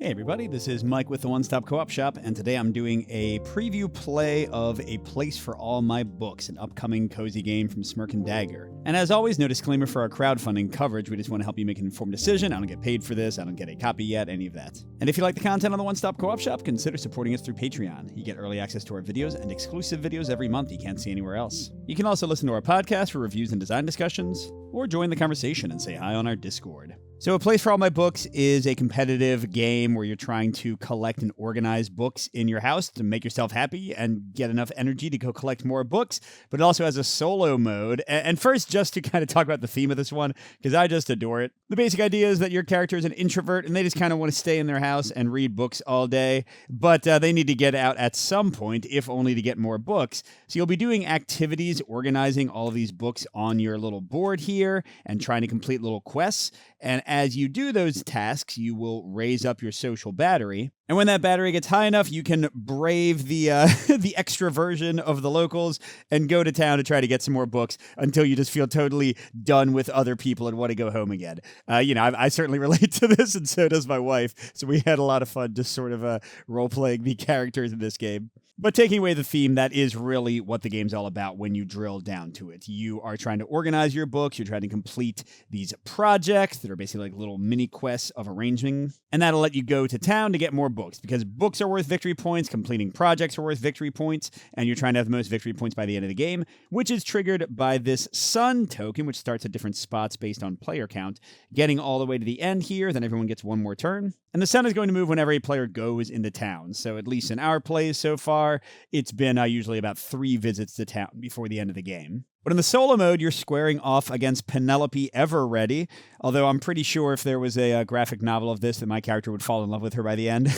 Hey everybody, this is Mike with the One Stop Co-op Shop, and today I'm doing a preview play of A Place for All My Books, an upcoming cozy game from Smirk and Dagger. And as always, no disclaimer for our crowdfunding coverage. We just want to help you make an informed decision. I don't get paid for this. I don't get a copy yet, any of that. And if you like the content on the One Stop Co-op Shop, consider supporting us through Patreon. You get early access to our videos and exclusive videos every month you can't see anywhere else. You can also listen to our podcast for reviews and design discussions, or join the conversation and say hi on our Discord. So A Place for All My Books is a competitive game where you're trying to collect and organize books in your house to make yourself happy and get enough energy to go collect more books, but it also has a solo mode. And first, just to kind of talk about the theme of this one, because I just adore it. The basic idea is that your character is an introvert and they just kind of want to stay in their house and read books all day, but they need to get out at some point, if only to get more books. So you'll be doing activities, organizing all of these books on your little board here and trying to complete little quests. And as you do those tasks, you will raise up your social battery. And when that battery gets high enough, you can brave the the extroversion of the locals and go to town to try to get some more books until you just feel totally done with other people and want to go home again. I certainly relate to this, and so does my wife. So we had a lot of fun just sort of role-playing the characters in this game. But taking away the theme, that is really what the game's all about when you drill down to it. You are trying to organize your books, you're trying to complete these projects that are basically like little mini quests of arranging, and that'll let you go to town to get more books, because books are worth victory points, completing projects are worth victory points, and you're trying to have the most victory points by the end of the game, which is triggered by this sun token, which starts at different spots based on player count, getting all the way to the end here, then everyone gets one more turn. And the sun is going to move whenever a player goes into town, so at least in our plays so far, it's been usually about 3 visits to town before the end of the game. But in the solo mode, you're squaring off against Penelope Everready, although I'm pretty sure if there was a graphic novel of this, that my character would fall in love with her by the end.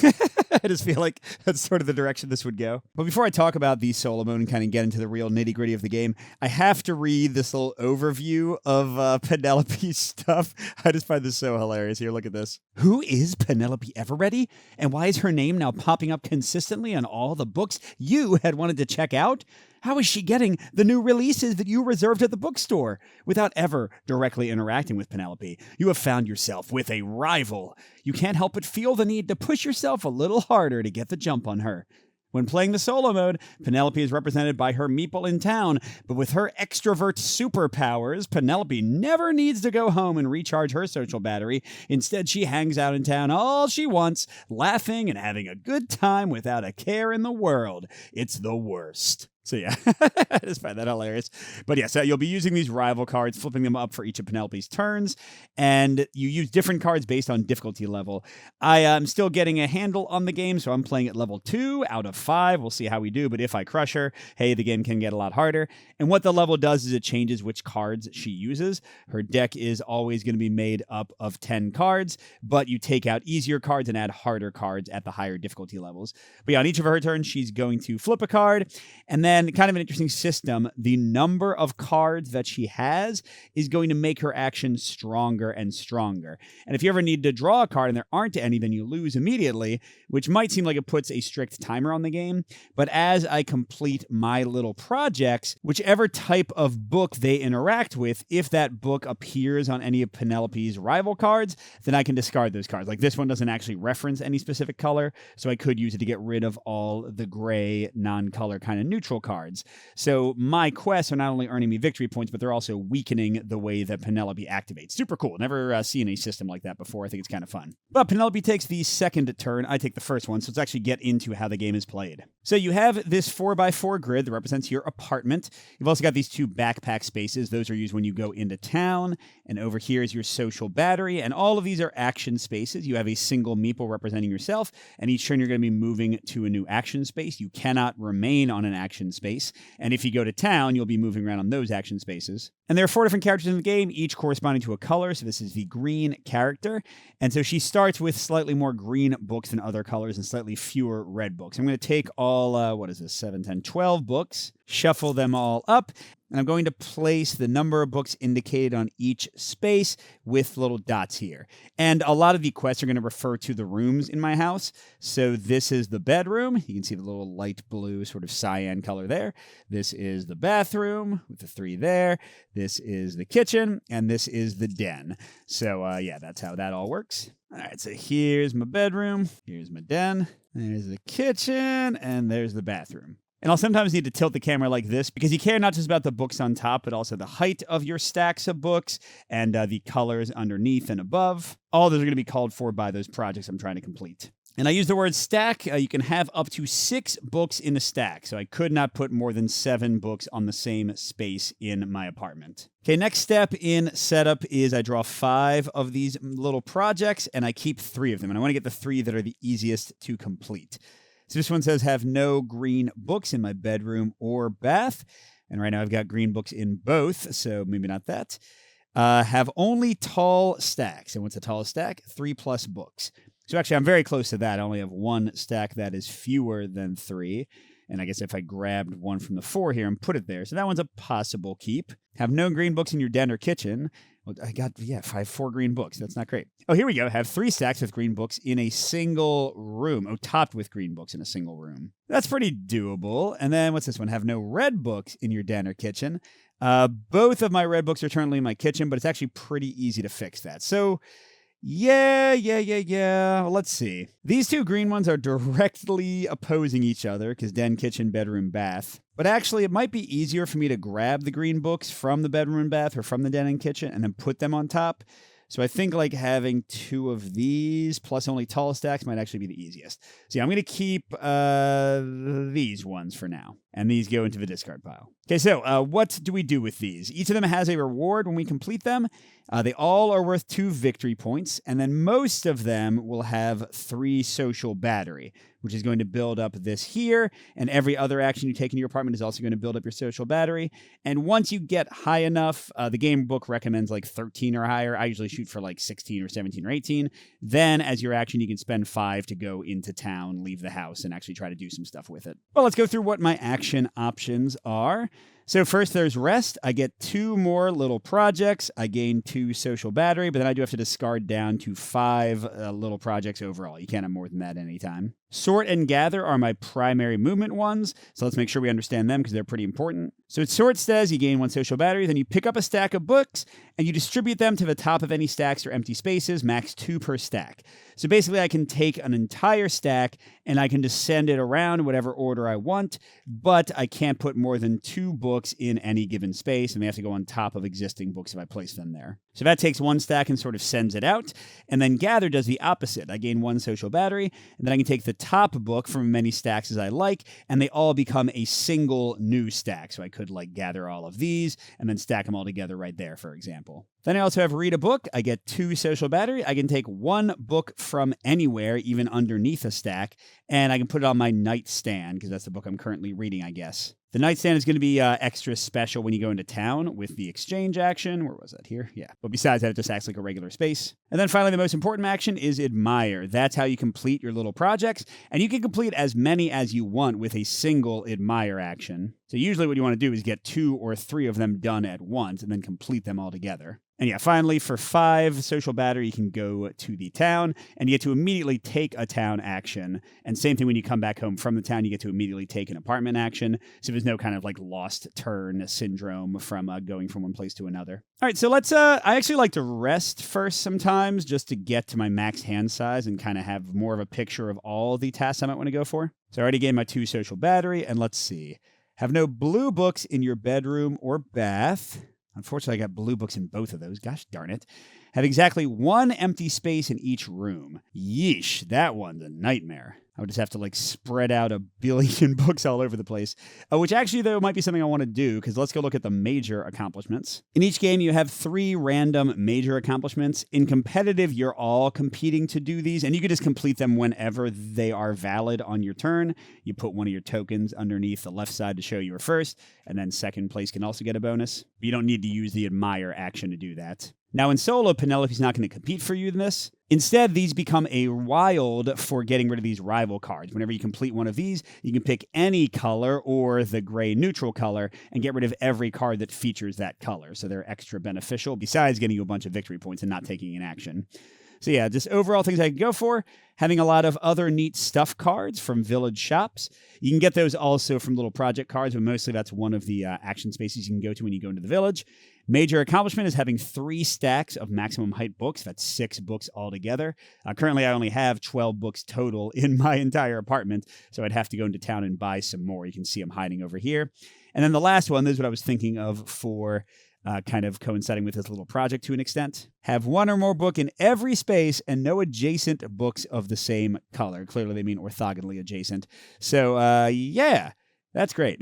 I just feel like that's sort of the direction this would go. But before I talk about the solo mode and kind of get into the real nitty-gritty of the game, I have to read this little overview of Penelope's stuff. I just find this so hilarious. Here, look at this. Who is Penelope Everready? And why is her name now popping up consistently on all the books you had wanted to check out? How is she getting the new releases that you reserved at the bookstore? Without ever directly interacting with Penelope, you have found yourself with a rival. You can't help but feel the need to push yourself a little harder to get the jump on her. When playing the solo mode, Penelope is represented by her meeple in town, but with her extrovert superpowers, Penelope never needs to go home and recharge her social battery. Instead, she hangs out in town all she wants, laughing and having a good time without a care in the world. It's the worst. So yeah, I just find that hilarious. But yes, you'll be using these rival cards, flipping them up for each of Penelope's turns, and you use different cards based on difficulty level. I am still getting a handle on the game, so I'm playing at level 2 out of 5. We'll see how we do, but if I crush her, hey, the game can get a lot harder. And what the level does is it changes which cards she uses. Her deck is always going to be made up of 10 cards, but you take out easier cards and add harder cards at the higher difficulty levels. But yeah, on each of her turns, she's going to flip a card, and then kind of an interesting system. The number of cards that she has is going to make her action stronger and stronger. And if you ever need to draw a card and there aren't any, then you lose immediately, which might seem like it puts a strict timer on the game. But as I complete my little projects, whichever type of book they interact with, if that book appears on any of Penelope's rival cards, then I can discard those cards. Like this one doesn't actually reference any specific color, so I could use it to get rid of all the gray, non-color kind of neutral cards. So my quests are not only earning me victory points, but they're also weakening the way that Penelope activates. Super cool. Never seen a system like that before. I think it's kind of fun. But Penelope takes the second turn. I take the first one. So let's actually get into how the game is played. So you have this 4x4 grid that represents your apartment. You've also got these 2 backpack spaces. Those are used when you go into town. And over here is your social battery. And all of these are action spaces. You have a single meeple representing yourself. And each turn you're going to be moving to a new action space. You cannot remain on an action space. And if you go to town, you'll be moving around on those action spaces. And there are 4 different characters in the game, each corresponding to a color. So this is the green character. And so she starts with slightly more green books than other colors and slightly fewer red books. I'm going to take all, 7, 10, 12 books, shuffle them all up, and I'm going to place the number of books indicated on each space with little dots here. And a lot of the quests are going to refer to the rooms in my house. So this is the bedroom. You can see the little light blue sort of cyan color there. This is the bathroom with the 3 there. This is the kitchen, and this is the den. So, yeah, that's how that all works. All right, so here's my bedroom. Here's my den. There's the kitchen, and there's the bathroom. And I'll sometimes need to tilt the camera like this because you care not just about the books on top, but also the height of your stacks of books and the colors underneath and above. All those are going to be called for by those projects I'm trying to complete. And I use the word stack. You can have up to 6 books in a stack. So I could not put more than 7 books on the same space in my apartment. Okay, next step in setup is I draw 5 of these little projects and I keep 3 of them. And I want to get the 3 that are the easiest to complete. So this one says have no green books in my bedroom or bath. And right now I've got green books in both, so maybe not that. Have only tall stacks. And what's a tall stack? 3+ books. So actually, I'm very close to that. I only have 1 stack that is fewer than 3. And I guess if I grabbed one from the 4 here and put it there. So that one's a possible keep. Have no green books in your den or kitchen. Well, I got, 4 green books. That's not great. Oh, here we go. Have 3 stacks with green books in a single room. Oh, topped with green books in a single room. That's pretty doable. And then what's this one? Have no red books in your den or kitchen. Both of my red books are currently in my kitchen, but it's actually pretty easy to fix that. So yeah. Well, let's see. These 2 green ones are directly opposing each other because den, kitchen, bedroom, bath. But actually, it might be easier for me to grab the green books from the bedroom and bath or from the den and kitchen and then put them on top. So I think like having 2 of these plus only tall stacks might actually be the easiest. So yeah, I'm going to keep these ones for now. And these go into the discard pile. Okay, so what do we do with these? Each of them has a reward when we complete them. They all are worth 2 victory points. And then most of them will have 3 social battery, which is going to build up this here. And every other action you take in your apartment is also going to build up your social battery. And once you get high enough, the game book recommends like 13 or higher. I usually shoot for like 16 or 17 or 18. Then as your action, you can spend 5 to go into town, leave the house, and actually try to do some stuff with it. Well, let's go through what my action options are. So first there's rest. I get 2 more little projects. I gain 2 social battery, but then I do have to discard down to 5 little projects overall. You can't have more than that anytime. Sort and gather are my primary movement ones. So let's make sure we understand them because they're pretty important. So sort says you gain 1 social battery, then you pick up a stack of books and you distribute them to the top of any stacks or empty spaces, max 2 per stack. So basically I can take an entire stack and I can just send it around whatever order I want, but I can't put more than 2 books in any given space, and they have to go on top of existing books if I place them there. So that takes 1 stack and sort of sends it out. And then gather does the opposite. I gain 1 social battery, and then I can take the top book from as many stacks as I like, and they all become a single new stack. So I could like gather all of these and then stack them all together right there, for example. Then I also have read a book. I get 2 social battery. I can take 1 book from anywhere, even underneath a stack, and I can put it on my nightstand because that's the book I'm currently reading, I guess. The nightstand is going to be extra special when you go into town with the exchange action. Where was that? Here? Yeah. But besides that, it just acts like a regular space. And then finally, the most important action is admire. That's how you complete your little projects. And you can complete as many as you want with a single admire action. So usually what you want to do is get 2 or 3 of them done at once and then complete them all together. And yeah, finally, for 5 social battery, you can go to the town, and you get to immediately take a town action. And same thing when you come back home from the town, you get to immediately take an apartment action. So there's no kind of like lost turn syndrome from going from one place to another. All right, so let's, I actually like to rest first sometimes just to get to my max hand size and kind of have more of a picture of all the tasks I might want to go for. So I already gained my 2 social battery, and let's see. Have no blue books in your bedroom or bath. Unfortunately, I got blue books in both of those. Gosh darn it. Have exactly 1 empty space in each room. Yeesh, that one's a nightmare. I would just have to like spread out a billion books all over the place, which actually, though, might be something I want to do because let's go look at the major accomplishments. In each game, you have 3 random major accomplishments. In competitive, you're all competing to do these, and you can just complete them whenever they are valid on your turn. You put one of your tokens underneath the left side to show you were first, and then second place can also get a bonus. But you don't need to use the admire action to do that. Now, in solo, Penelope's not going to compete for you in this. Instead, these become a wild for getting rid of these rival cards. Whenever you complete one of these, you can pick any color or the gray neutral color and get rid of every card that features that color. So they're extra beneficial besides getting you a bunch of victory points and not taking an action. So yeah, just overall things I can go for. Having a lot of other neat stuff cards from village shops. You can get those also from little project cards, but mostly that's one of the action spaces you can go to when you go into the village. Major accomplishment is having 3 stacks of maximum height books. That's 6 books altogether. Currently, I only have 12 books total in my entire apartment, so I'd have to go into town and buy some more. You can see them hiding over here. And then the last one, this is what I was thinking of for kind of coinciding with this little project to an extent. Have 1 or more book in every space and no adjacent books of the same color. Clearly, they mean orthogonally adjacent. So, yeah. That's great.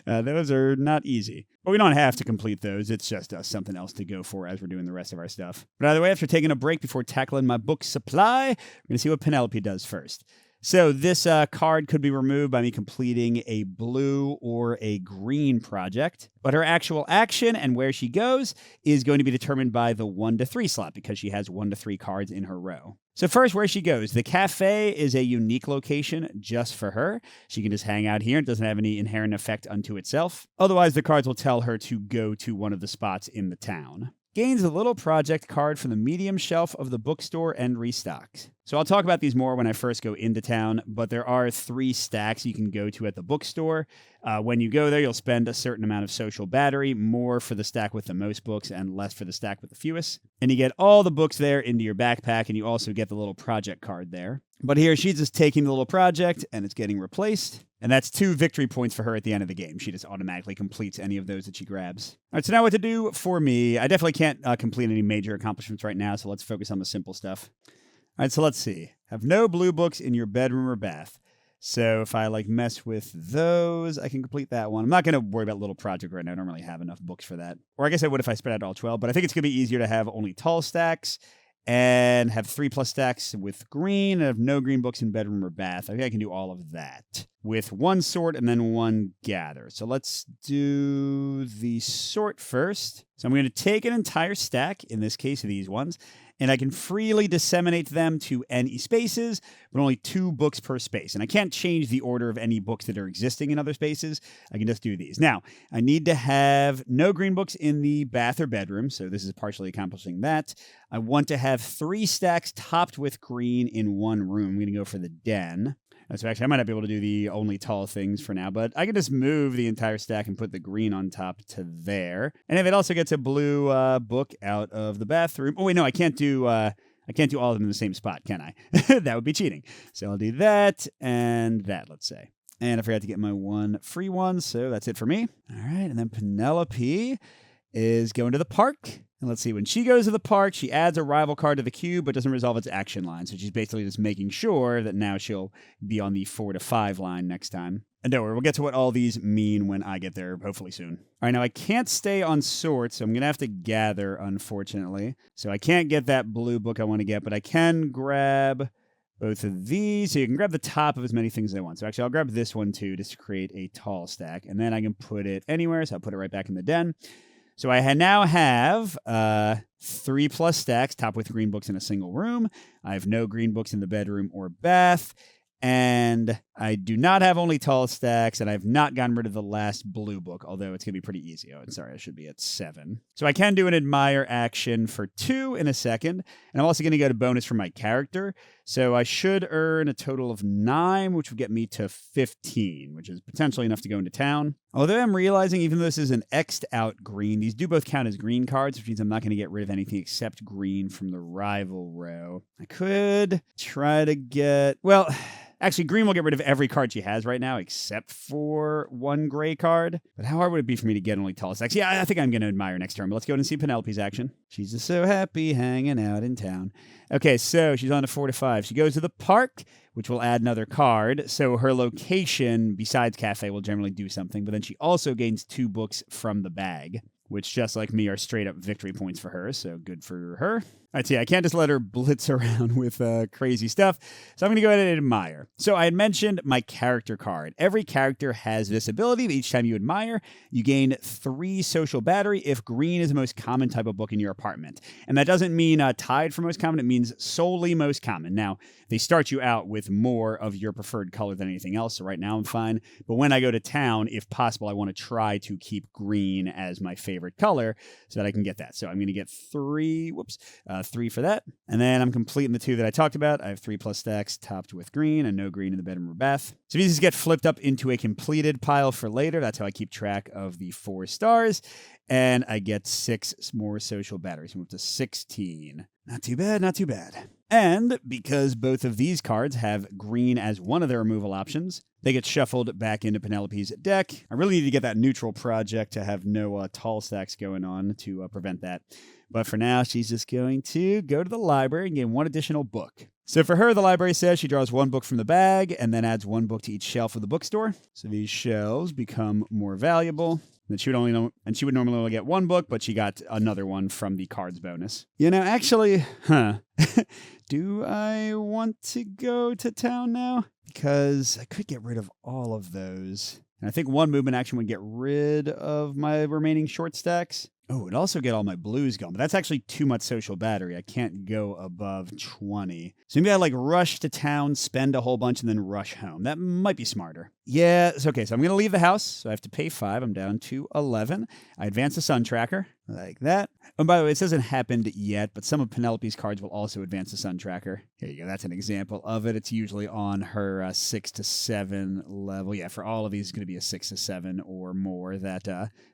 Those are not easy. But we don't have to complete those. It's just something else to go for as we're doing the rest of our stuff. But either way, after taking a break before tackling my book supply, we're going to see what Penelope does first. So this card could be removed by me completing a blue or a green project, but her actual action and where she goes is going to be determined by the 1 to 3 slot because she has 1 to 3 cards in her row. So first, where she goes. The cafe is a unique location just for her. She can just hang out here. It doesn't have any inherent effect unto itself. Otherwise, the cards will tell her to go to one of the spots in the town. Gains a little project card from the medium shelf of the bookstore and restocks. So I'll talk about these more when I first go into town, but there are 3 stacks you can go to at the bookstore. When you go there, you'll spend a certain amount of social battery, more for the stack with the most books and less for the stack with the fewest. And you get all the books there into your backpack, and you also get the little project card there. But here, she's just taking the little project, and it's getting replaced. And that's 2 victory points for her at the end of the game. She just automatically completes any of those that she grabs. All right, so now what to do for me. I definitely can't complete any major accomplishments right now, so let's focus on the simple stuff. All right, so let's see. Have no blue books in your bedroom or bath. So if I mess with those, I can complete that one. I'm not going to worry about little project right now. I don't really have enough books for that. Or I guess I would if I spread out all 12, but I think it's going to be easier to have only tall stacks and have 3+ stacks with green and have no green books in bedroom or bath. I think I can do all of that with 1 sort and then 1 gather. So let's do the sort first. So I'm going to take an entire stack, in this case these ones, and I can freely disseminate them to any spaces, but only 2 books per space. And I can't change the order of any books that are existing in other spaces. I can just do these. Now, I need to have no green books in the bath or bedroom, so this is partially accomplishing that. I want to have 3 stacks topped with green in 1 room. I'm going to go for the den. So actually, I might not be able to do the only tall things for now, but I can just move the entire stack and put the green on top to there. And if it also gets a blue book out of the bathroom. Oh, wait, no, I can't do all of them in the same spot, can I? That would be cheating. So I'll do that and that, let's say. And I forgot to get my 1 free one, so that's it for me. All right, and then Penelope is going to the park. And let's see, when she goes to the park, she adds a rival card to the cube, but doesn't resolve its action line. So she's basically just making sure that now she'll be on the 4 to 5 line next time. And don't worry, we'll get to what all these mean when I get there, hopefully soon. All right, now I can't stay on sort, so I'm going to have to gather, unfortunately. So I can't get that blue book I want to get, but I can grab both of these. So you can grab the top of as many things as I want. So actually, I'll grab this one too, just to create a tall stack. And then I can put it anywhere, so I'll put it right back in the den. So I now have 3+ stacks, topped with green books in a single room. I have no green books in the bedroom or bath. And I do not have only tall stacks, and I've not gotten rid of the last blue book, although it's going to be pretty easy. Oh, and sorry, I should be at 7. So I can do an admire action for 2 in a second, and I'm also going to go to bonus for my character. So I should earn a total of 9, which would get me to 15, which is potentially enough to go into town. Although I'm realizing, even though this is an X'd out green, these do both count as green cards, which means I'm not going to get rid of anything except green from the rival row. I could try to get, well, actually, green will get rid of every card she has right now except for 1 gray card. But how hard would it be for me to get only tall stacks? Yeah, I think I'm going to admire next turn, but let's go ahead and see Penelope's action. She's just so happy hanging out in town. Okay, so she's on to 4 to 5. She goes to the park, which will add another card. So her location, besides cafe, will generally do something. But then she also gains 2 books from the bag, which, just like me, are straight up victory points for her. So good for her. All right, so yeah, I can't just let her blitz around with crazy stuff. So I'm going to go ahead and admire. So I had mentioned my character card. Every character has this ability that each time you admire, you gain 3 social battery if green is the most common type of book in your apartment. And that doesn't mean tied for most common. It means solely most common. Now, they start you out with more of your preferred color than anything else. So right now I'm fine. But when I go to town, if possible, I want to try to keep green as my favorite favorite color so that I can get that. So I'm going to get 3 for that. And then I'm completing the 2 that I talked about. I have 3+ stacks topped with green and no green in the bedroom or bath. So these get flipped up into a completed pile for later. That's how I keep track of the 4 stars. And I get 6 more social batteries. I'm up to 16. Not too bad, not too bad. And because both of these cards have green as one of their removal options, they get shuffled back into Penelope's deck. I really need to get that neutral project to have no tall stacks going on to prevent that. But for now, she's just going to go to the library and get 1 additional book. So for her, the library says she draws 1 book from the bag and then adds 1 book to each shelf of the bookstore. So these shelves become more valuable. And she would normally only get 1 book, but she got another one from the cards bonus. Actually, do I want to go to town now? Because I could get rid of all of those. And I think 1 movement action would get rid of my remaining short stacks. Oh, it'd also get all my blues going, but that's actually too much social battery. I can't go above 20. So maybe I rush to town, spend a whole bunch, and then rush home. That might be smarter. Yeah, it's okay. So I'm going to leave the house. So I have to pay 5. I'm down to 11. I advance the sun tracker like that. And by the way, this hasn't happened yet, but some of Penelope's cards will also advance the sun tracker. Here you go. That's an example of it. It's usually on her 6 to 7 level. Yeah, for all of these, it's going to be a 6 to 7 or more that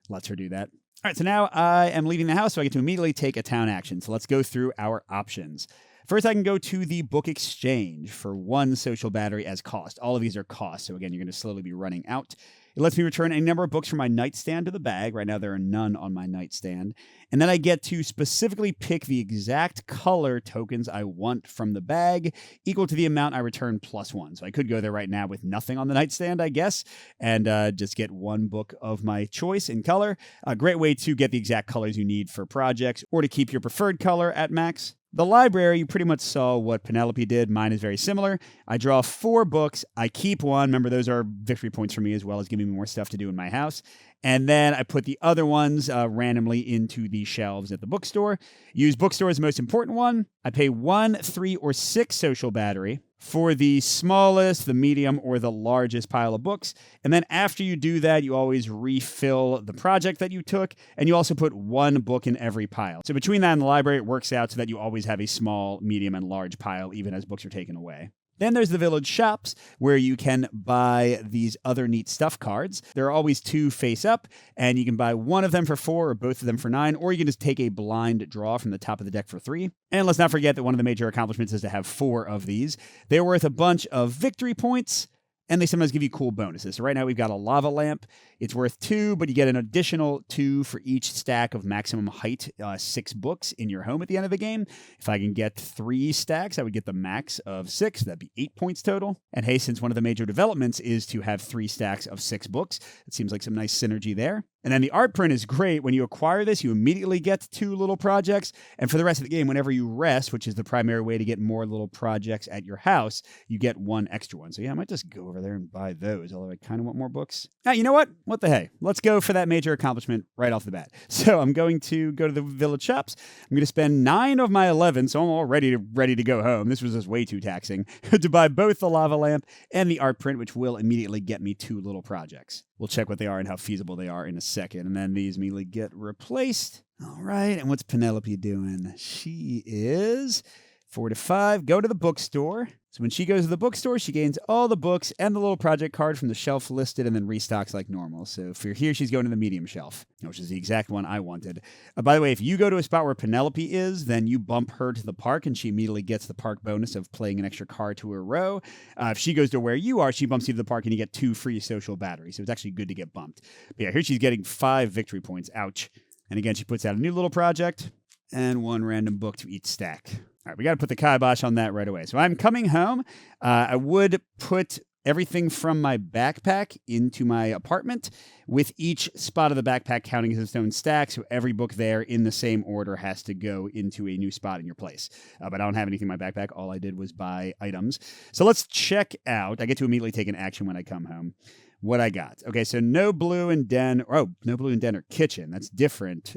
lets her do that. All right, so now I am leaving the house, so I get to immediately take a town action. So let's go through our options. First, I can go to the book exchange for 1 social battery as cost. All of these are cost, so again, you're going to slowly be running out. It lets me return a number of books from my nightstand to the bag. Right now, there are none on my nightstand. And then I get to specifically pick the exact color tokens I want from the bag, equal to the amount I return +1. So I could go there right now with nothing on the nightstand, I guess, and just get 1 book of my choice in color. A great way to get the exact colors you need for projects or to keep your preferred color at max. The library, you pretty much saw what Penelope did. Mine is very similar. I draw 4 books. I keep 1. Remember, those are victory points for me as well as giving me more stuff to do in my house. And then I put the other ones randomly into the shelves at the bookstore. Use bookstore as the most important one. I pay 1, 3, or 6 social battery for the smallest, the medium, or the largest pile of books. And then after you do that, you always refill the project that you took, and you also put 1 book in every pile. So between that and the library, it works out so that you always have a small, medium, and large pile, even as books are taken away. Then there's the village shops where you can buy these other neat stuff cards. There are always 2 face up, and you can buy 1 of them for 4 or both of them for 9, or you can just take a blind draw from the top of the deck for 3. And let's not forget that one of the major accomplishments is to have 4 of these. They're worth a bunch of victory points, and they sometimes give you cool bonuses. So right now we've got a lava lamp. It's worth 2, but you get an additional 2 for each stack of maximum height, 6 books in your home at the end of the game. If I can get 3 stacks, I would get the max of 6. That'd be 8 points total. And hey, since one of the major developments is to have 3 stacks of 6 books, it seems like some nice synergy there. And then the art print is great. When you acquire this, you immediately get 2 little projects. And for the rest of the game, whenever you rest, which is the primary way to get more little projects at your house, you get 1 extra one. So yeah, I might just go over there and buy those, although I kind of want more books. Now, you know what? What the hey? Let's go for that major accomplishment right off the bat. So I'm going to go to the village shops. I'm going to spend 9 of my 11, so I'm all ready to go home. This was just way too taxing to buy both the lava lamp and the art print, which will immediately get me 2 little projects. We'll check what they are and how feasible they are in a second, and then these immediately get replaced. All right, and what's Penelope doing? She is 4 to 5. Go to the bookstore. So when she goes to the bookstore, she gains all the books and the little project card from the shelf listed and then restocks like normal. So for here, she's going to the medium shelf, which is the exact one I wanted. By the way, if you go to a spot where Penelope is, then you bump her to the park and she immediately gets the park bonus of playing an extra card to her row. If she goes to where you are, she bumps you to the park and you get 2 free social batteries. So it's actually good to get bumped. But yeah, here she's getting 5 victory points. Ouch. And again, she puts out a new little project and 1 random book to each stack. All right, we got to put the kibosh on that right away. So I'm coming home. I would put everything from my backpack into my apartment, with each spot of the backpack counting as its own stack. So every book there in the same order has to go into a new spot in your place. But I don't have anything in my backpack. All I did was buy items. So let's check out. I get to immediately take an action when I come home. What I got. Okay, so no blue in den. Oh, no blue in den or kitchen. That's different.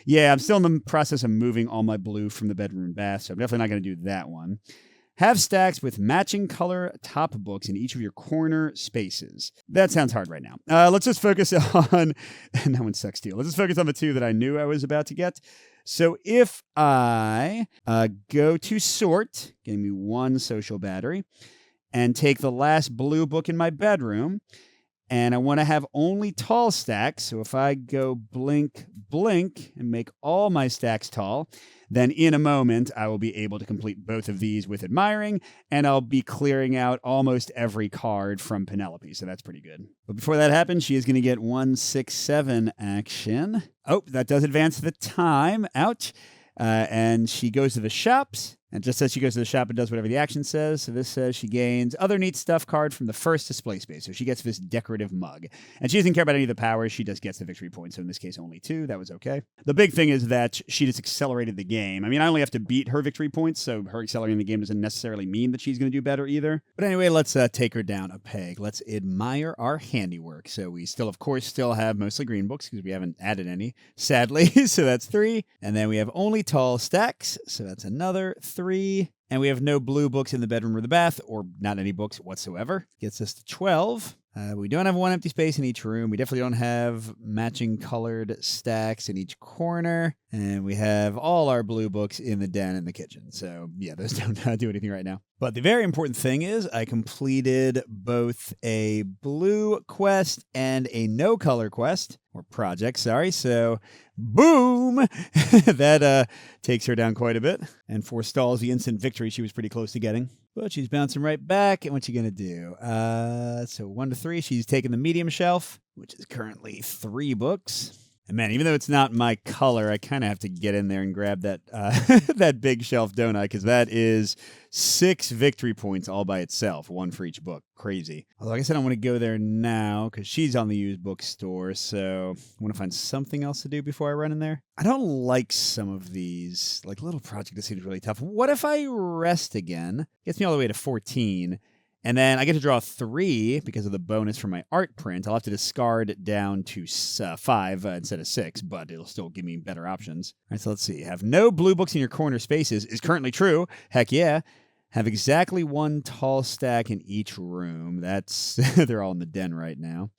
Yeah, I'm still in the process of moving all my blue from the bedroom and bath, so I'm definitely not going to do that one. Have stacks with matching color top books in each of your corner spaces. That sounds hard right now. Let's just focus on, and that one sucks too. Let's just focus on the two that I knew I was about to get. So if I go to sort, giving me 1 social battery, and take the last blue book in my bedroom, and I want to have only tall stacks. So if I go blink, blink, and make all my stacks tall, then in a moment, I will be able to complete both of these with admiring, and I'll be clearing out almost every card from Penelope. So that's pretty good. But before that happens, she is going to get 1, 6, 7 action. Oh, that does advance the time. Ouch. And she goes to the shops. And just as she goes to the shop, it does whatever the action says. So this says she gains other neat stuff card from the first display space. So she gets this decorative mug. And she doesn't care about any of the powers. She just gets the victory points. So in this case, only 2. That was okay. The big thing is that she just accelerated the game. I mean, I only have to beat her victory points. So her accelerating the game doesn't necessarily mean that she's going to do better either. But anyway, let's take her down a peg. Let's admire our handiwork. So we still, of course, have mostly green books because we haven't added any, sadly. So that's 3. And then we have only tall stacks. So that's another 3. And we have no blue books in the bedroom or the bath, or not any books whatsoever. Gets us to 12. We don't have 1 empty space in each room. We definitely don't have matching colored stacks in each corner. And we have all our blue books in the den and the kitchen. So yeah, those don't do anything right now. But the very important thing is I completed both a blue quest and a no color quest, or project, sorry. So boom, that takes her down quite a bit and forestalls the instant victory she was pretty close to getting. But she's bouncing right back, and what's she going to do? So 1 to 3, she's taking the medium shelf, which is currently 3 books. And man, even though it's not my color, I kind of have to get in there and grab that that big shelf, don't I? Because that is 6 victory points all by itself, 1 for each book. Crazy. Although, like I said, I want to go there now because she's on the used bookstore. So I want to find something else to do before I run in there. I don't like some of these. Like little project that seems really tough. What if I rest again? Gets me all the way to 14. And then I get to draw 3 because of the bonus from my art print. I'll have to discard down to 5 instead of 6, but it'll still give me better options. All right, so let's see. Have no blue books in your corner spaces is currently true. Heck yeah. Have exactly 1 tall stack in each room. That's they're all in the den right now.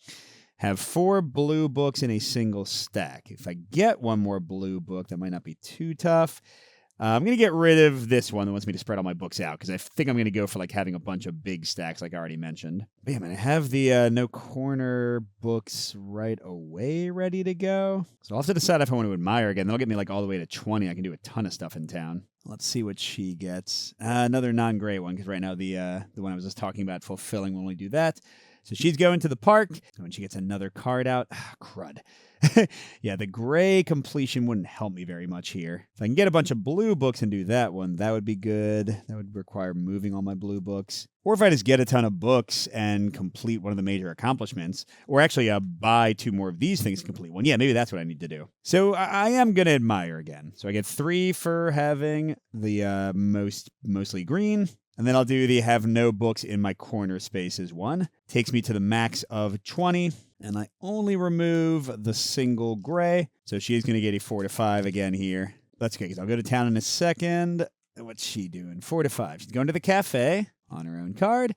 Have 4 blue books in a single stack. If I get 1 more blue book, that might not be too tough. I'm going to get rid of this one that wants me to spread all my books out because I think I'm going to go for like having a bunch of big stacks like I already mentioned. But yeah, man, I have the no corner books right away ready to go. So I'll have to decide if I want to admire again. That'll get me like all the way to 20. I can do a ton of stuff in town. Let's see what she gets. Another non-gray one because right now the one I was just talking about fulfilling will only do that. So she's going to the park. And when she gets another card out, crud. Yeah, the gray completion wouldn't help me very much here. If I can get a bunch of blue books and do that one, that would be good. That would require moving all my blue books. Or if I just get a ton of books and complete one of the major accomplishments, or actually buy 2 more of these things to complete one. Yeah, maybe that's what I need to do. So I am going to admire again. So I get 3 for having the mostly green. And then I'll do the have no books in my corner spaces one. Takes me to the max of 20. And I only remove the single gray. So she's going to get a 4 to 5 again here. That's good because I'll go to town in a second. What's she doing? 4 to 5. She's going to the cafe on her own card.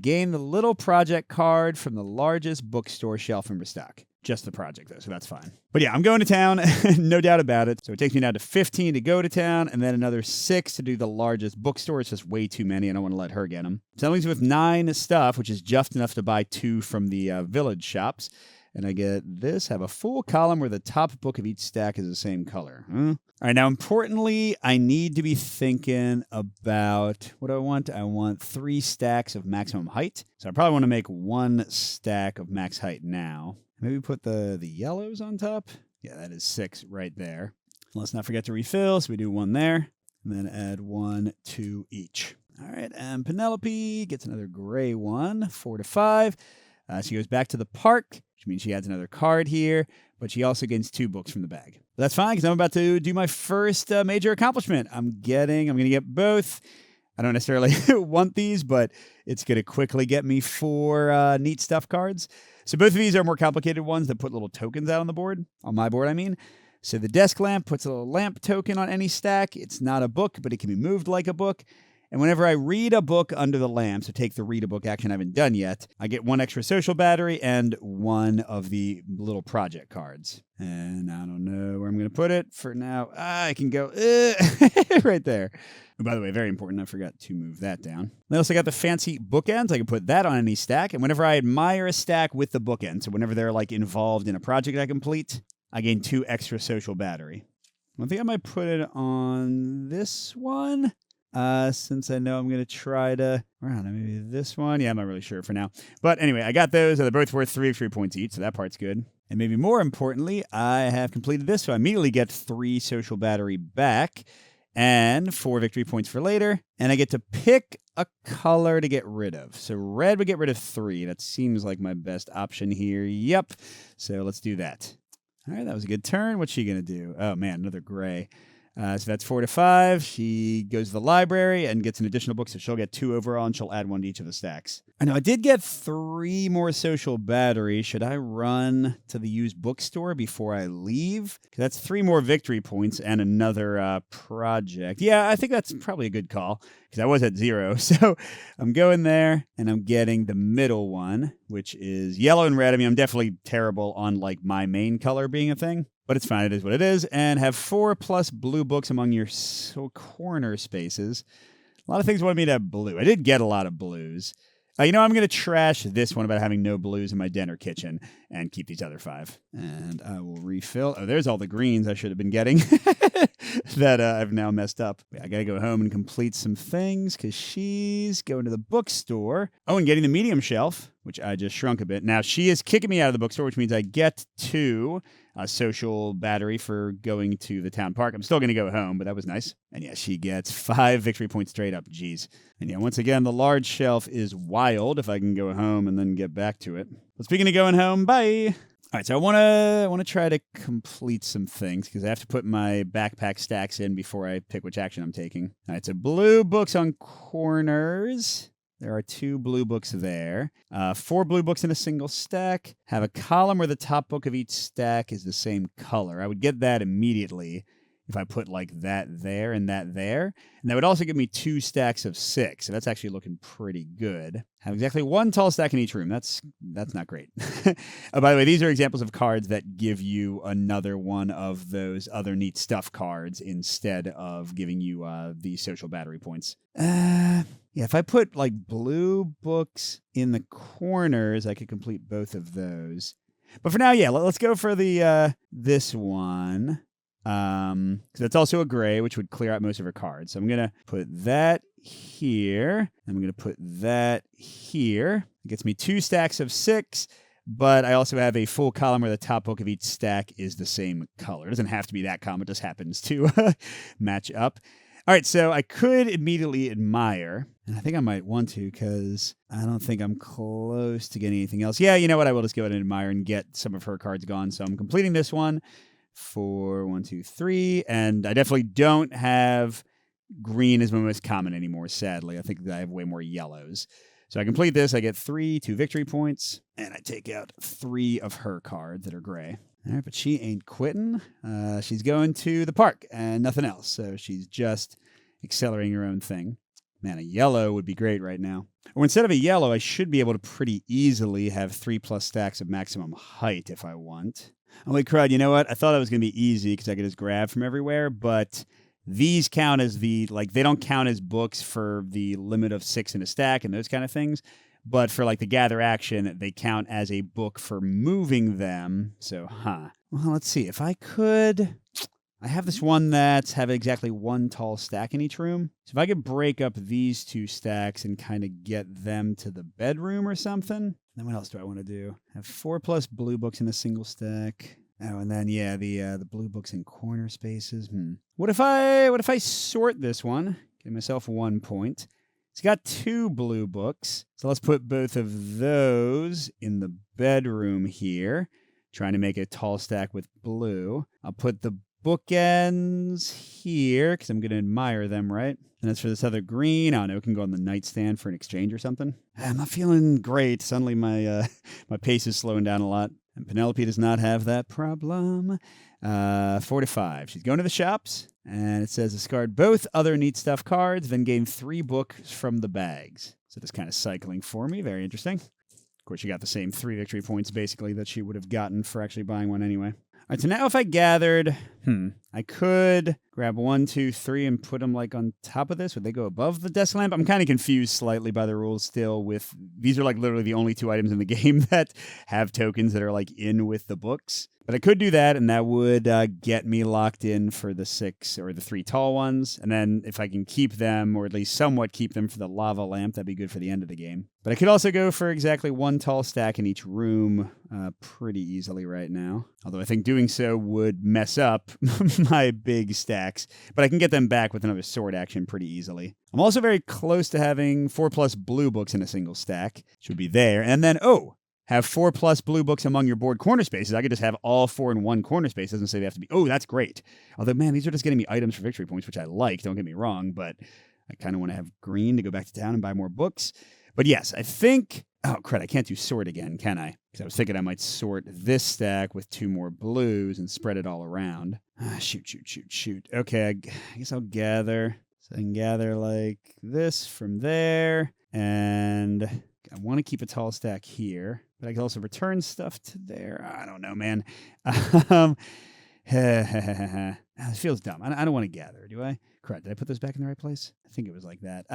Gain the little project card from the largest bookstore shelf in restock. Just the project, though, so that's fine. But yeah, I'm going to town, no doubt about it. So it takes me now to 15 to go to town, and then another 6 to do the largest bookstore. It's just way too many, and I don't want to let her get them. So that leaves me with 9 stuff, which is just enough to buy 2 from the village shops. And I get this, have a full column where the top book of each stack is the same color. All right, now importantly, I need to be thinking about what do I want? I want 3 stacks of maximum height. So I probably want to make 1 stack of max height now. Maybe put the yellows on top. Yeah, that is 6 right there. Let's not forget to refill, so we do 1 there. And then add 1 to each. All right, and Penelope gets another gray one, 4 to 5. She goes back to the park, which means she adds another card here, but she also gains 2 books from the bag. But that's fine, because I'm about to do my first major accomplishment. I'm going to get both. I don't necessarily want these, but it's going to quickly get me 4 neat stuff cards. So both of these are more complicated ones that put little tokens out on the board. On my board, I mean. So the desk lamp puts a little lamp token on any stack. It's not a book, but it can be moved like a book. And whenever I read a book under the lamp, so take the read a book action I haven't done yet, I get 1 extra social battery and 1 of the little project cards. And I don't know where I'm going to put it for now. I can go right there. And by the way, very important, I forgot to move that down. I also got the fancy bookends. I can put that on any stack. And whenever I admire a stack with the bookends, so whenever they're like involved in a project I complete, I gain 2 extra social battery. I think I might put it on this one. Since I know I'm going to try to, I don't know, maybe this one. Yeah, I'm not really sure for now. But anyway, I got those. They're both worth 3 victory points each, so that part's good. And maybe more importantly, I have completed this, so I immediately get 3 social battery back and 4 victory points for later. And I get to pick a color to get rid of. So red would get rid of 3. That seems like my best option here. Yep. So let's do that. All right, that was a good turn. What's she going to do? Oh, man, another gray. So that's 4 to 5. She goes to the library and gets an additional book, so she'll get 2 overall, and she'll add 1 to each of the stacks. I know I did get 3 more social battery. Should I run to the used bookstore before I leave? 'Cause that's 3 more victory points and another project. Yeah, I think that's probably a good call, because I was at 0. So I'm going there, and I'm getting the middle one, which is yellow and red. I mean, I'm definitely terrible on like my main color being a thing. But it's fine, it is what it is. And have 4 plus blue books among your corner spaces. A lot of things wanted me to have blue. I did get a lot of blues. I'm going to trash this one about having no blues in my den or kitchen and keep these other 5. And I will refill. Oh, there's all the greens I should have been getting that I've now messed up. I got to go home and complete some things because she's going to the bookstore. Oh, and getting the medium shelf, which I just shrunk a bit. Now, she is kicking me out of the bookstore, which means I get 2 social battery for going to the town park. I'm still going to go home, but that was nice. And yeah, she gets 5 victory points straight up. Jeez. And yeah, once again, the large shelf is wild if I can go home and then get back to it. But speaking of going home, bye. All right, so I want to try to complete some things because I have to put my backpack stacks in before I pick which action I'm taking. All right, so blue books on corners. There are 2 blue books there. 4 blue books in a single stack. Have a column where the top book of each stack is the same color. I would get that immediately if I put like that there and that there. And that would also give me 2 stacks of 6. So that's actually looking pretty good. Have exactly 1 tall stack in each room. That's not great. Oh, by the way, these are examples of cards that give you another one of those other neat stuff cards instead of giving you the social battery points. Yeah, if I put like blue books in the corners, I could complete both of those. But for now, yeah, let's go for the this one. Because that's also a gray, which would clear out most of her cards. So I'm going to put that here. I'm going to put that here. It gets me 2 stacks of 6, but I also have a full column where the top book of each stack is the same color. It doesn't have to be that column. It just happens to match up. All right, so I could immediately admire, and I think I might want to because I don't think I'm close to getting anything else. Yeah, you know what? I will just go ahead and admire and get some of her cards gone. So I'm completing this one. 4, 1, 2, 3, and I definitely don't have green as my most common anymore, sadly. I think that I have way more yellows. So I complete this, I get 3, 2 victory points, and I take out 3 of her cards that are gray. All right, but she ain't quitting. She's going to the park and nothing else, so she's just accelerating her own thing. Man, a yellow would be great right now. Or instead of a yellow, I should be able to pretty easily have 3 plus stacks of maximum height if I want. Oh, wait, crud, you know what? I thought it was going to be easy because I could just grab from everywhere, but these count as they don't count as books for the limit of 6 in a stack and those kind of things. But for like the gather action, they count as a book for moving them. So, Well, let's see. If I could... I have this one that's have exactly 1 tall stack in each room. So if I could break up these 2 stacks and kind of get them to the bedroom or something. Then what else do I want to do? Have 4 plus blue books in a single stack. Oh, and then yeah, the blue books in corner spaces. What if I sort this one? Give myself 1 point. It's got 2 blue books. So let's put both of those in the bedroom here. Trying to make a tall stack with blue. I'll put the bookends here, because I'm going to admire them, right? And as for this other green, I don't know, it can go on the nightstand for an exchange or something. I'm not feeling great. Suddenly my my pace is slowing down a lot. And Penelope does not have that problem. 4 to 5. She's going to the shops, and it says discard both other neat stuff cards, then gain 3 books from the bags. So just kind of cycling for me. Very interesting. Of course, she got the same 3 victory points, basically, that she would have gotten for actually buying one anyway. All right, so now if I gathered, I could grab 1, 2, 3 and put them like on top of this. Would they go above the desk lamp? I'm kind of confused slightly by the rules still with, these are like literally the only 2 items in the game that have tokens that are like in with the books. But I could do that, and that would get me locked in for the 6 or the 3 tall ones. And then if I can keep them, or at least somewhat keep them for the lava lamp, that'd be good for the end of the game. But I could also go for exactly 1 tall stack in each room pretty easily right now. Although I think doing so would mess up my big stacks. But I can get them back with another sword action pretty easily. I'm also very close to having 4+ blue books in a single stack. Should be there. And then, have 4+ blue books among your board corner spaces. I could just have all 4 in one corner space. It doesn't say they have to be. Oh, that's great. Although, man, these are just getting me items for victory points, which I like. Don't get me wrong, but I kind of want to have green to go back to town and buy more books. But yes, I think... Oh, crud, I can't do sort again, can I? Because I was thinking I might sort this stack with 2 more blues and spread it all around. Shoot. Okay, I guess I'll gather. So I can gather like this from there. And I want to keep a tall stack here. But I can also return stuff to there. I don't know, man. It feels dumb. I don't want to gather, do I? Correct. Did I put those back in the right place? I think it was like that.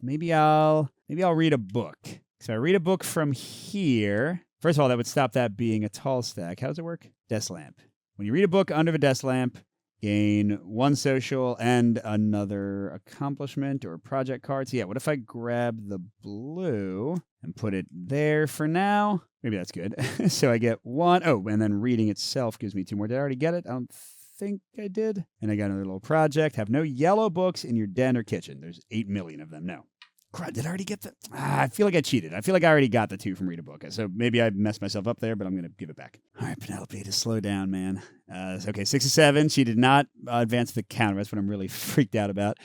Maybe I'll read a book. So I read a book from here. First of all, that would stop that being a tall stack. How does it work? Desk lamp. When you read a book under the desk lamp, gain 1 social and another accomplishment or project card. So yeah, what if I grab the blue and put it there for now? Maybe that's good. So I get 1. Oh, and then reading itself gives me 2 more. Did I already get it? I don't think I did. And I got another little project. Have no yellow books in your den or kitchen. There's 8 million of them. No. Crud, did I already get the... I feel like I cheated. I feel like I already got the 2 from Read a Book. So maybe I messed myself up there, but I'm going to give it back. All right, Penelope, to slow down, man. Okay, 6 to 7. She did not advance the counter. That's what I'm really freaked out about.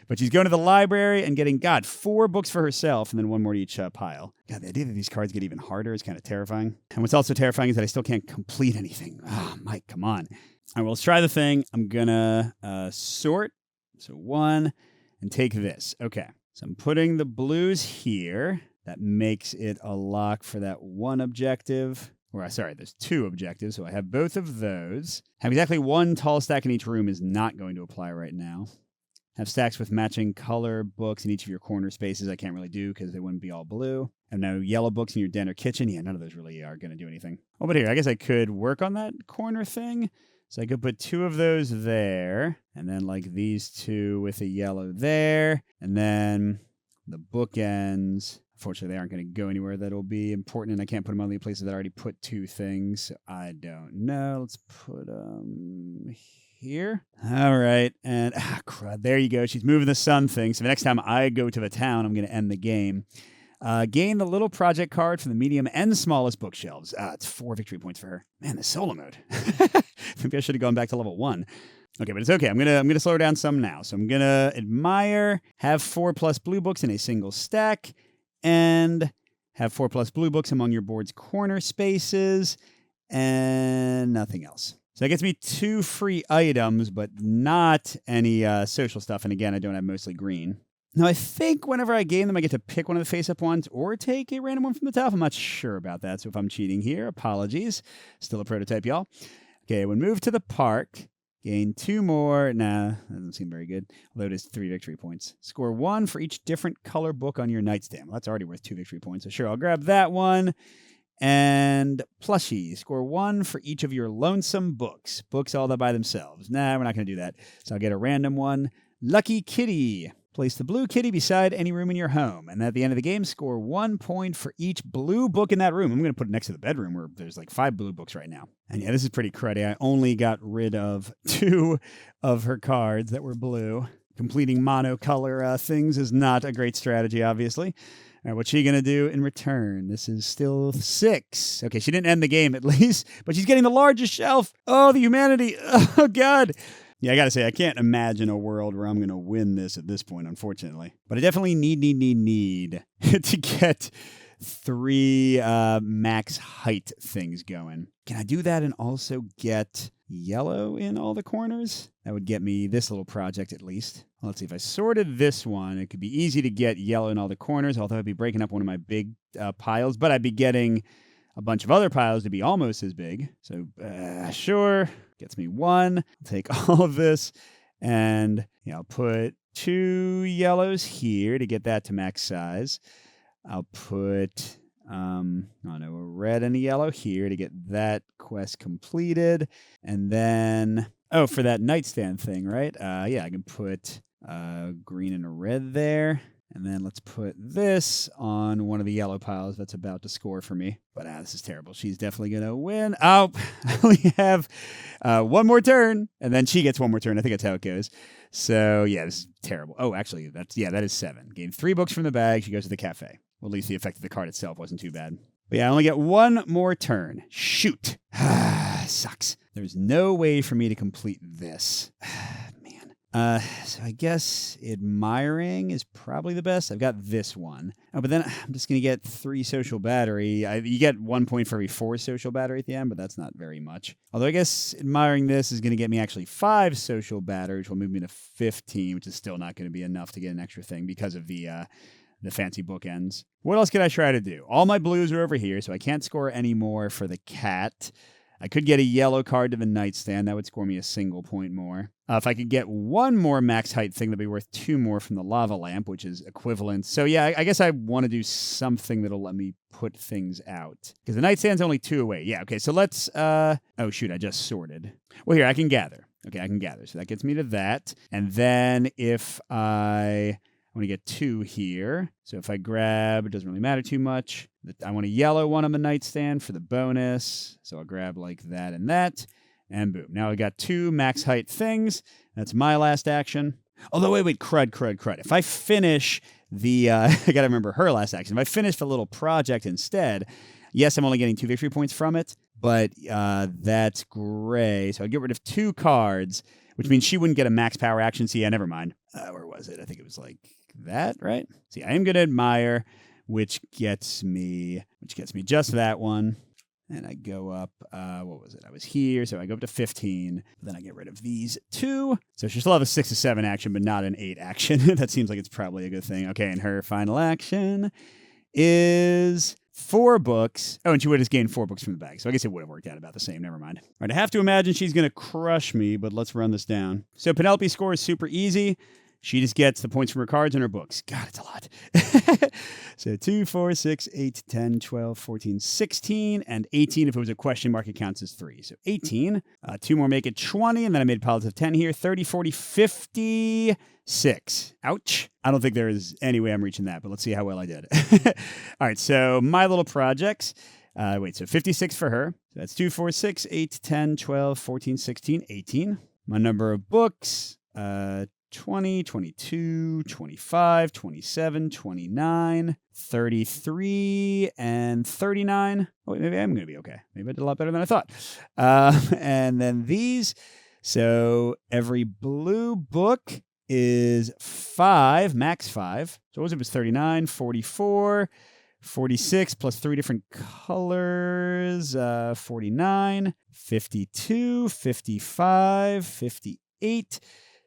But she's going to the library and getting, 4 books for herself and then 1 more to each pile. God, the idea that these cards get even harder is kind of terrifying. And what's also terrifying is that I still can't complete anything. Oh, Mike, come on. All right, well, let's try the thing. I'm going to sort. So 1 and take this. Okay. So I'm putting the blues here. That makes it a lock for that 1 objective. There's 2 objectives, so I have both of those. Have exactly 1 tall stack in each room is not going to apply right now. Have stacks with matching color books in each of your corner spaces. I can't really do because they wouldn't be all blue. Have no yellow books in your den or kitchen. Yeah, none of those really are going to do anything. Oh, but here, I guess I could work on that corner thing. So I could put 2 of those there, and then like these 2 with a yellow there, and then the bookends. Unfortunately, they aren't going to go anywhere that'll be important, and I can't put them on the places that I already put 2 things. So I don't know. Let's put them here. All right, and crud, there you go. She's moving the sun thing. So the next time I go to the town, I'm going to end the game. Gain the little project card from the medium and smallest bookshelves. It's 4 victory points for her. Man, the solo mode. Maybe I should have gone back to level 1. Okay, but it's okay. I'm gonna slow her down some now. So I'm gonna admire, have 4+ blue books in a single stack, and have 4+ blue books among your board's corner spaces, and nothing else. So that gets me 2 free items, but not any social stuff. And again, I don't have mostly green. Now, I think whenever I gain them, I get to pick one of the face-up ones or take a random one from the top. I'm not sure about that, so if I'm cheating here, apologies. Still a prototype, y'all. Okay, when moved to the park, gain 2 more. Nah, that doesn't seem very good. Although it is 3 victory points. Score 1 for each different color book on your nightstand. Well, that's already worth 2 victory points, so sure, I'll grab that one. And plushie, score 1 for each of your lonesome books. Books all by themselves. Nah, we're not going to do that. So I'll get a random one. Lucky Kitty. Place the blue kitty beside any room in your home. And at the end of the game, score 1 point for each blue book in that room. I'm going to put it next to the bedroom where there's like 5 blue books right now. And yeah, this is pretty cruddy. I only got rid of 2 of her cards that were blue. Completing monocolor things is not a great strategy, obviously. All right, what's she going to do in return? This is still 6. Okay, she didn't end the game at least, but she's getting the largest shelf. Oh, the humanity. Oh, God. Yeah, I got to say, I can't imagine a world where I'm going to win this at this point, unfortunately. But I definitely need to get 3 max height things going. Can I do that and also get yellow in all the corners? That would get me this little project at least. Well, let's see, if I sorted this one, it could be easy to get yellow in all the corners, although I'd be breaking up one of my big piles, but I'd be getting a bunch of other piles to be almost as big. So sure, gets me 1. I'll take all of this and I'll put 2 yellows here to get that to max size. I'll put a red and a yellow here to get that quest completed. And then, for that nightstand thing, right? I can put green and a red there. And then let's put this on one of the yellow piles that's about to score for me. But this is terrible. She's definitely going to win. Oh, I only have 1 more turn. And then she gets 1 more turn. I think that's how it goes. So, yeah, this is terrible. Oh, actually, that is 7. Gain 3 books from the bag. She goes to the cafe. Well, at least the effect of the card itself wasn't too bad. But yeah, I only get 1 more turn. Shoot. Sucks. There's no way for me to complete this. Man. So I guess admiring is probably the best. I've got this one. Oh, but then I'm just going to get 3 social battery. You get 1 point for every 4 social battery at the end, but that's not very much. Although I guess admiring this is going to get me actually 5 social battery, which will move me to 15, which is still not going to be enough to get an extra thing because of the fancy bookends. What else could I try to do? All my blues are over here, so I can't score any more for the cat. I could get a yellow card to the nightstand. That would score me a single point more. If I could get 1 more max height thing, that'd be worth 2 more from the lava lamp, which is equivalent. So yeah, I guess I want to do something that'll let me put things out. Because the nightstand's only 2 away. Yeah, okay, so let's... oh, shoot, I just sorted. Well, here, I can gather. Okay, I can gather. So that gets me to that. And then if I want to get 2 here. So if I grab, it doesn't really matter too much. I want a yellow one on the nightstand for the bonus. So I'll grab like that and that. And boom. Now I got 2 max height things. That's my last action. Although, wait, crud. If I finish the, I got to remember her last action. If I finish the little project instead, yes, I'm only getting 2 victory points from it, but that's gray. So I get rid of 2 cards, which means she wouldn't get a max power action. See, yeah, never mind. Where was it? I think it was like that, right? See, I am going to admire, which gets me just that one. And I go up, what was it? I was here, so I go up to 15. Then I get rid of these 2. So she'll still have a 6 to 7 action, but not an 8 action. That seems like it's probably a good thing. Okay, and her final action is 4 books. Oh, and she would have just gained 4 books from the bag. So I guess it would have worked out about the same. Never mind. All right, I have to imagine she's going to crush me, but let's run this down. So Penelope's score is super easy. She just gets the points from her cards and her books. God, it's a lot. So 2, 4, 6, 8, 10, 12, 14, 16, and 18. If it was a question mark, it counts as 3. So 18. 2 more make it 20, and then I made piles of 10 here. 30, 40, 56. Ouch. I don't think there is any way I'm reaching that, but let's see how well I did. All right, so my little projects. So 56 for her. So that's 2, 4, 6, 8, 10, 12, 14, 16, 18. My number of books, 20, 22, 25, 27, 29, 33, and 39. Oh, wait, maybe I'm going to be okay. Maybe I did a lot better than I thought. And then these. So every blue book is 5, max 5. So what was it? It was 39, 44, 46, plus 3 different colors, 49, 52, 55, 58,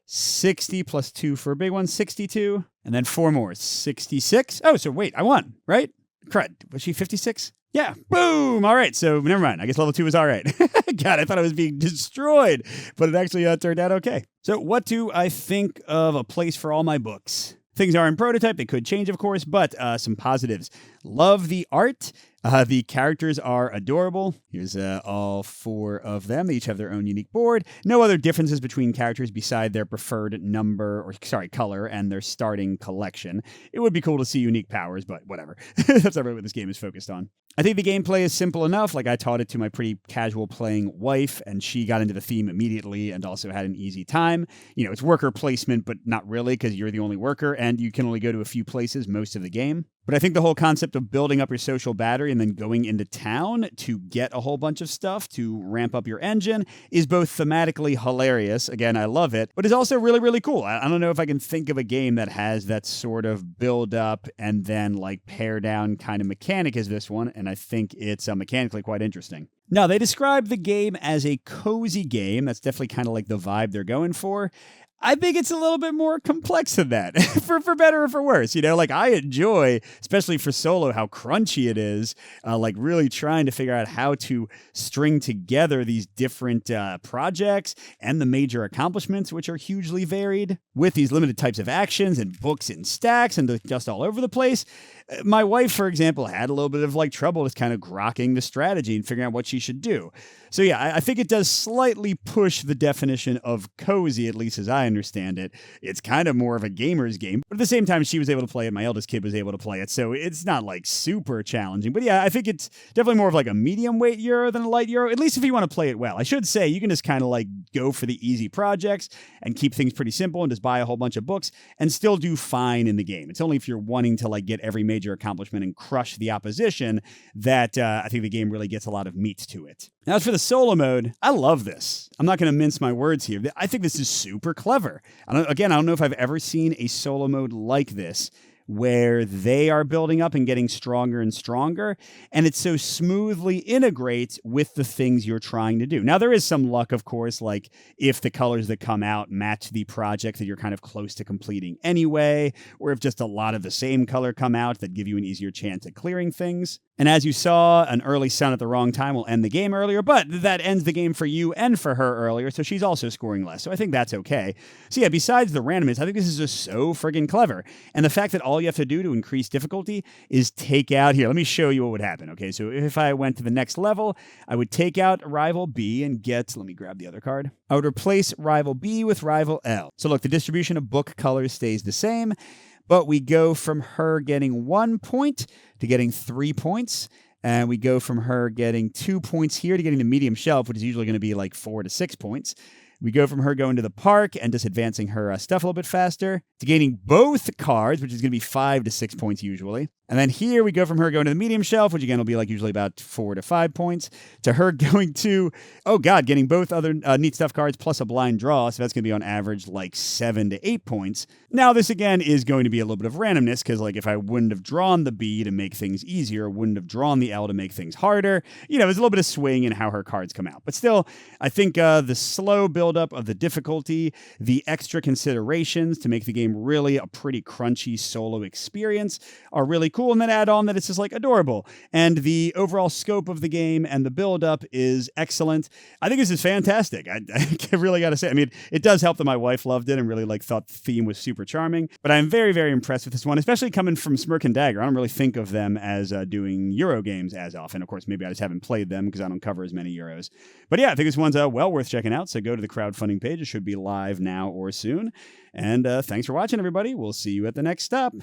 60 plus 2 for a big one, 62. And then 4 more, 66. Oh, so wait, I won, right? Crud. Was she 56? Yeah. Boom. All right. So never mind. I guess level 2 was all right. God, I thought I was being destroyed, but it actually turned out okay. So what do I think of a place for all my books? Things are in prototype. They could change, of course, but some positives. Love the art. The characters are adorable. Here's all 4 of them. They each have their own unique board. No other differences between characters beside their preferred color and their starting collection. It would be cool to see unique powers, but whatever. That's not really what this game is focused on. I think the gameplay is simple enough. Like, I taught it to my pretty casual playing wife, and she got into the theme immediately and also had an easy time. You know, it's worker placement, but not really, because you're the only worker, and you can only go to a few places most of the game. But I think the whole concept of building up your social battery and then going into town to get a whole bunch of stuff to ramp up your engine is both thematically hilarious. Again, I love it, but is also really, really cool. I don't know if I can think of a game that has that sort of build up and then like pare down kind of mechanic as this one. And I think it's mechanically quite interesting. Now, they describe the game as a cozy game. That's definitely kind of like the vibe they're going for. I think it's a little bit more complex than that, for better or for worse. You know, like I enjoy, especially for solo, how crunchy it is. Like really trying to figure out how to string together these different projects and the major accomplishments, which are hugely varied with these limited types of actions and books in stacks and just all over the place. My wife, for example, had a little bit of like trouble just kind of grokking the strategy and figuring out what she should do. So yeah, I think it does slightly push the definition of cozy, at least as I understand it. It's kind of more of a gamer's game, but at the same time, she was able to play it. My eldest kid was able to play it, so it's not like super challenging. But yeah, I think it's definitely more of like a medium weight Euro than a light Euro, at least if you want to play it well. I should say you can just kind of like go for the easy projects and keep things pretty simple and just buy a whole bunch of books and still do fine in the game. It's only if you're wanting to like get every major accomplishment and crush the opposition that I think the game really gets a lot of meat to it. Now, as for the solo mode, I love this. I'm not going to mince my words here. I think this is super clever. I don't know if I've ever seen a solo mode like this, where they are building up and getting stronger and stronger, and it so smoothly integrates with the things you're trying to do. Now, there is some luck, of course, like if the colors that come out match the project that you're kind of close to completing anyway, or if just a lot of the same color come out that give you an easier chance at clearing things. And as you saw, an early sun at the wrong time will end the game earlier, but that ends the game for you and for her earlier, so she's also scoring less. So I think that's okay. So yeah, besides the randomness, I think this is just so friggin' clever. And the fact that all you have to do to increase difficulty is take out here. Let me show you what would happen. Okay, so if I went to the next level, I would take out rival B and get, let me grab the other card. I would replace rival B with rival L. So look, the distribution of book colors stays the same, but we go from her getting 1 point to getting 3 points. And we go from her getting 2 points here to getting the medium shelf, which is usually going to be like 4 to 6 points. We go from her going to the park and just advancing her stuff a little bit faster to gaining both cards, which is going to be 5 to 6 points usually. And then here we go from her going to the medium shelf, which again will be like usually about 4 to 5 points, to her going to, getting both other neat stuff cards plus a blind draw. So that's going to be on average like 7 to 8 points. Now this again is going to be a little bit of randomness because like if I wouldn't have drawn the B to make things easier, wouldn't have drawn the L to make things harder, there's a little bit of swing in how her cards come out. But still, I think the slow buildup of the difficulty, the extra considerations to make the game really a pretty crunchy solo experience are really cool. And then add on that it's just like adorable. And the overall scope of the game and the build-up is excellent. I think this is fantastic. I really got to say, it does help that my wife loved it and really thought the theme was super charming. But I'm very, very impressed with this one, especially coming from Smirk and Dagger. I don't really think of them as doing Euro games as often. Of course, maybe I just haven't played them because I don't cover as many Euros. But yeah, I think this one's well worth checking out. So go to the crowdfunding page. It should be live now or soon. And thanks for watching, everybody. We'll see you at the next stop.